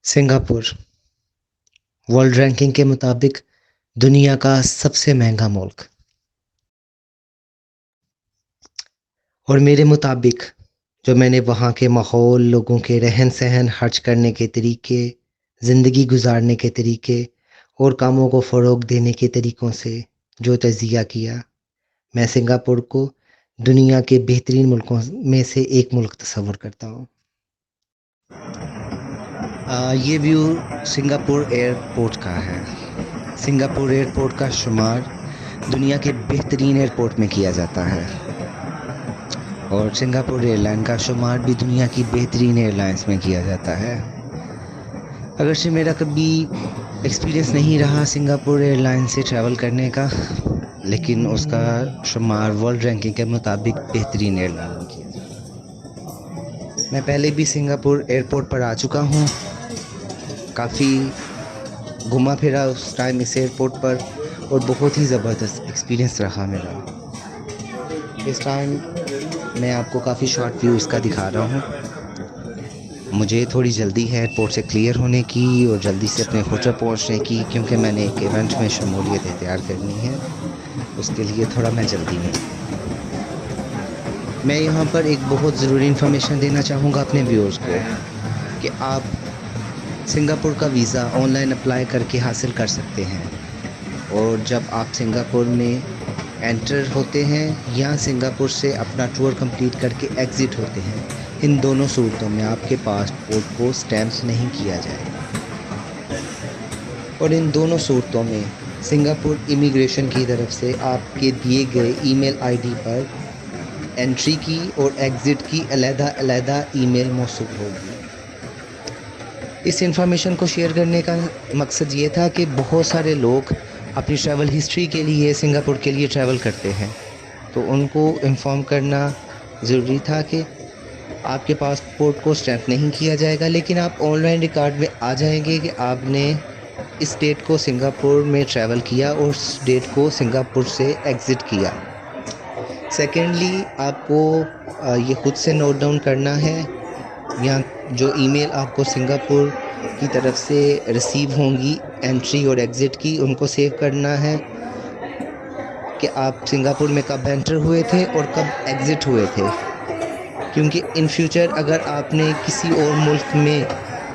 Singapore world ranking के मुताबिक दुनिया का सबसे महंगा मुल्क। और मेरे मुताबिक जो मैंने वहाँ के माहौल, लोगों के रहन-सहन, खर्च करने के तरीके, ज़िंदगी गुज़ारने के तरीके और कामों को फ़रोग़ देने के तरीकों से जो तज़किया किया, मैं सिंगापुर को दुनिया के बेहतरीन मुल्कों में से एक मुल्क तस्वुर करता हूँ। ये व्यू सिंगापुर एयरपोर्ट का है। सिंगापुर एयरपोर्ट का शुमार दुनिया के बेहतरीन एयरपोर्ट में किया जाता है और सिंगापुर एयरलाइन का शुमार भी दुनिया की बेहतरीन एयरलाइंस में किया जाता है। अगरचे मेरा कभी एक्सपीरियंस नहीं रहा सिंगापुर एयरलाइन से ट्रैवल करने का, लेकिन उसका शुमार वर्ल्ड रैंकिंग के मुताबिक बेहतरीन एयरलाइन में किया जाता है। मैं पहले भी सिंगापुर एयरपोर्ट पर आ चुका हूँ, काफ़ी घुमा फिरा उस टाइम इस एयरपोर्ट पर और बहुत ही ज़बरदस्त एक्सपीरियंस रहा मेरा। इस टाइम मैं आपको काफ़ी शॉर्ट व्यू इसका दिखा रहा हूँ। मुझे थोड़ी जल्दी है एयरपोर्ट से क्लियर होने की और जल्दी से अपने होटल पहुँचने की, क्योंकि मैंने एक इवेंट में शमूलियत इख्तियार करनी है, उसके लिए थोड़ा मैं जल्दी में। मैं यहाँ पर एक बहुत ज़रूरी इन्फॉर्मेशन देना चाहूँगा अपने व्यूअर्स को कि आप सिंगापुर का वीज़ा ऑनलाइन अप्लाई करके हासिल कर सकते हैं और जब आप सिंगापुर में एंटर होते हैं या सिंगापुर से अपना टूर कंप्लीट करके एग्ज़िट होते हैं, इन दोनों सूरतों में आपके पासपोर्ट को स्टैम्प नहीं किया जाएगा और इन दोनों सूरतों में सिंगापुर इमिग्रेशन की तरफ से आपके दिए गए ईमेल आईडी पर एंट्री की और एग्ज़िट की अलग-अलग ईमेल मौसूल होगी। इस इंफॉर्मेशन को शेयर करने का मकसद ये था कि बहुत सारे लोग अपनी ट्रैवल हिस्ट्री के लिए सिंगापुर के लिए ट्रैवल करते हैं, तो उनको इन्फॉर्म करना ज़रूरी था कि आपके पासपोर्ट को स्टैम्प नहीं किया जाएगा, लेकिन आप ऑनलाइन रिकॉर्ड में आ जाएंगे कि आपने इस डेट को सिंगापुर में ट्रैवल किया और उस डेट को सिंगापुर से एग्ज़िट किया। सेकेंडली, आपको ये ख़ुद से नोट डाउन करना है या जो ईमेल आपको सिंगापुर की तरफ से रिसीव होंगी एंट्री और एग्ज़िट की, उनको सेव करना है कि आप सिंगापुर में कब एंटर हुए थे और कब एग्ज़िट हुए थे, क्योंकि इन फ्यूचर अगर आपने किसी और मुल्क में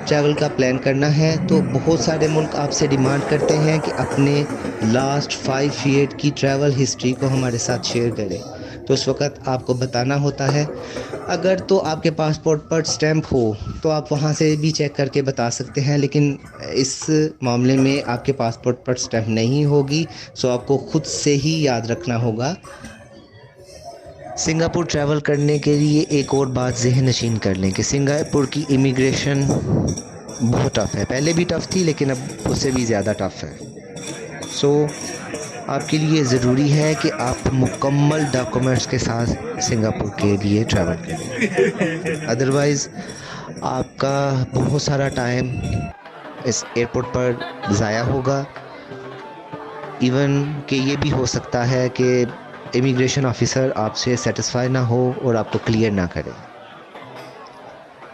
ट्रैवल का प्लान करना है तो बहुत सारे मुल्क आपसे डिमांड करते हैं कि अपने लास्ट 5 ईयर की ट्रैवल हिस्ट्री को हमारे साथ शेयर करें। तो उस वक़्त आपको बताना होता है। अगर तो आपके पासपोर्ट पर स्टैम्प हो तो आप वहाँ से भी चेक करके बता सकते हैं, लेकिन इस मामले में आपके पासपोर्ट पर स्टैम्प नहीं होगी, सो आपको ख़ुद से ही याद रखना होगा। सिंगापुर ट्रैवल करने के लिए एक और बात ज़हन नशीन कर लें कि सिंगापुर की इमिग्रेशन बहुत टफ़ है। पहले भी टफ़ थी, लेकिन अब उससे भी ज़्यादा टफ़ है। सो आपके लिए ज़रूरी है कि आप मुकम्मल डॉक्यूमेंट्स के साथ सिंगापुर के लिए ट्रैवल करें, अदरवाइज़ आपका बहुत सारा टाइम इस एयरपोर्ट पर ज़ाया होगा। इवन कि ये भी हो सकता है कि इमिग्रेशन ऑफ़िसर आपसे सेटिस्फाई ना हो और आपको क्लियर ना करे।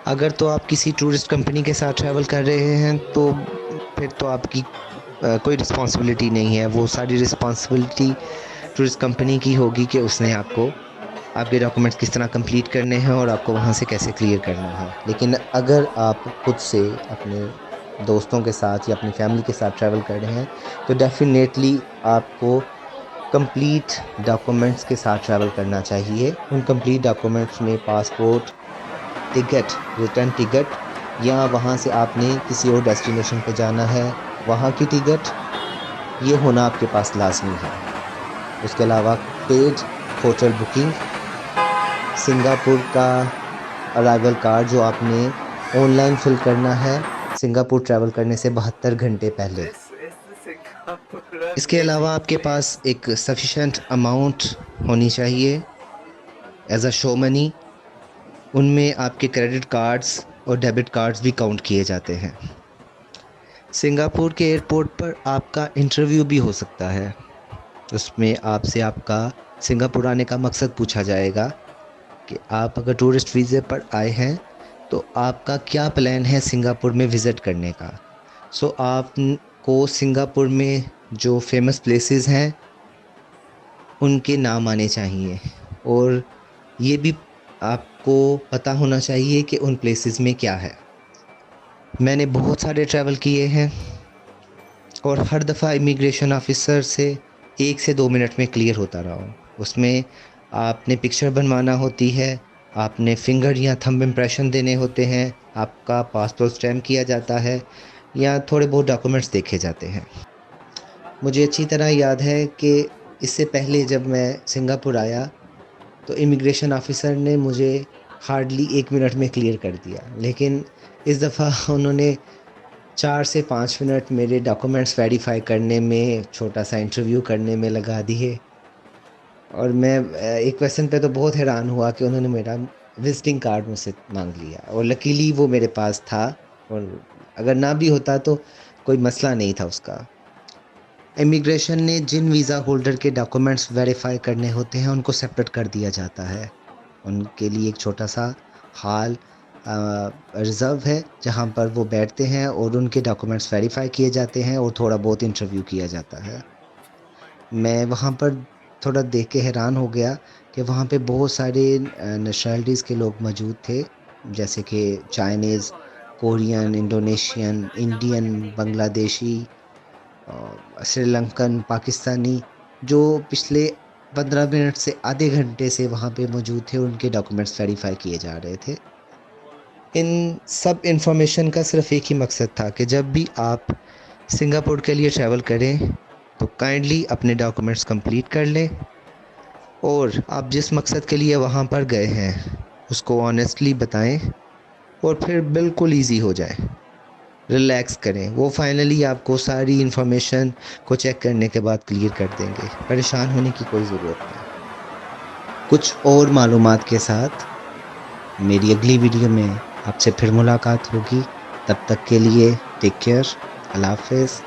अगर तो आप किसी टूरिस्ट कंपनी के साथ ट्रैवल कर रहे हैं तो फिर तो आपकी कोई रिस्पॉन्सिबिलिटी नहीं है, वो सारी रिस्पॉन्सिबिलिटी टूरिस्ट कंपनी की होगी कि उसने आपको आपके डॉक्यूमेंट्स किस तरह कंप्लीट करने हैं और आपको वहाँ से कैसे क्लियर करना है। लेकिन अगर आप खुद से अपने दोस्तों के साथ या अपनी फैमिली के साथ ट्रैवल कर रहे हैं तो डेफिनेटली आपको कंप्लीट डॉक्यूमेंट्स के साथ ट्रैवल करना चाहिए। उन कंप्लीट डॉक्यूमेंट्स में पासपोर्ट, टिकट, रिटर्न टिकट, या वहाँ से आपने किसी और डेस्टिनेशन पे जाना है वहाँ की टिकट, ये होना आपके पास लाजमी है। उसके अलावा पेड होटल बुकिंग, सिंगापुर का अराइवल कार्ड जो आपने ऑनलाइन फ़िल करना है सिंगापुर ट्रैवल करने से 72 घंटे पहले। इसके अलावा आपके पास एक सफिशेंट अमाउंट होनी चाहिए एज़ अ शो मनी। उनमें आपके क्रेडिट कार्ड्स और डेबिट कार्ड्स भी काउंट किए जाते हैं। सिंगापुर के एयरपोर्ट पर आपका इंटरव्यू भी हो सकता है। उसमें आपसे आपका सिंगापुर आने का मकसद पूछा जाएगा कि आप अगर टूरिस्ट वीज़े पर आए हैं तो आपका क्या प्लान है सिंगापुर में विज़िट करने का? सो आपको सिंगापुर में जो फेमस प्लेसेस हैं उनके नाम आने चाहिए, और ये भी आपको पता होना चाहिए कि उन प्लेसेस में क्या है। मैंने बहुत सारे ट्रैवल किए हैं और हर दफ़ा इमिग्रेशन ऑफ़िसर से 1 से 2 मिनट में क्लियर होता रहा हूँ। उसमें आपने पिक्चर बनवाना होती है, आपने फ़िंगर या थंब इम्प्रेशन देने होते हैं, आपका पासपोर्ट स्टैम्प किया जाता है या थोड़े बहुत डॉक्यूमेंट्स देखे जाते हैं। मुझे अच्छी तरह याद है कि इससे पहले जब मैं सिंगापुर आया तो इमिग्रेशन ऑफ़िसर ने मुझे हार्डली 1 मिनट में क्लियर कर दिया। लेकिन इस दफ़ा उन्होंने 4 से 5 मिनट मेरे डॉक्यूमेंट्स वेरीफ़ाई करने में, छोटा-सा इंटरव्यू करने में लगा दिए। और मैं एक क्वेश्चन पे तो बहुत हैरान हुआ कि उन्होंने मेरा विज़िटिंग कार्ड मुझसे माँग लिया, और लकीली वो मेरे पास था, और अगर ना भी होता तो कोई मसला नहीं था उसका। इमिग्रेशन ने जिन वीज़ा होल्डर के डॉक्यूमेंट्स वेरीफ़ाई करने होते हैं, उनको सेपरेट कर दिया जाता है। उनके लिए एक छोटा-सा हॉल रिज़र्व है, जहाँ पर वो बैठते हैं और उनके डॉक्यूमेंट्स वेरीफ़ाई किए जाते हैं और थोड़ा बहुत इंटरव्यू किया जाता है। मैं वहाँ पर थोड़ा देख के हैरान हो गया कि वहाँ पे बहुत सारे नेशनैलिटीज़ के लोग मौजूद थे, जैसे कि Chinese, Korean, Indonesian, Indian, Bangladeshi, Sri Lankan, Pakistani, जो पिछले 15 मिनट से आधे घंटे से वहाँ पे मौजूद थे, उनके डॉक्यूमेंट्स वेरीफ़ाई किए जा रहे थे। इन सब इन्फॉर्मेशन का सिर्फ़ एक ही मकसद था कि जब भी आप सिंगापुर के लिए ट्रैवल करें, तो काइंडली अपने डॉक्यूमेंट्स कंप्लीट कर लें और आप जिस मकसद के लिए वहाँ पर गए हैं, उसको ऑनेस्टली बताएँ और फिर बिल्कुल ईज़ी हो जाए। रिलैक्स करें, वो फाइनली आपको सारी इन्फॉर्मेशन को चेक करने के बाद क्लियर कर देंगे। परेशान होने की कोई ज़रूरत नहीं। कुछ और मालूमात के साथ मेरी अगली वीडियो में आपसे फिर मुलाकात होगी। तब तक के लिए टेक केयर। अल्लाह हाफ़िज़।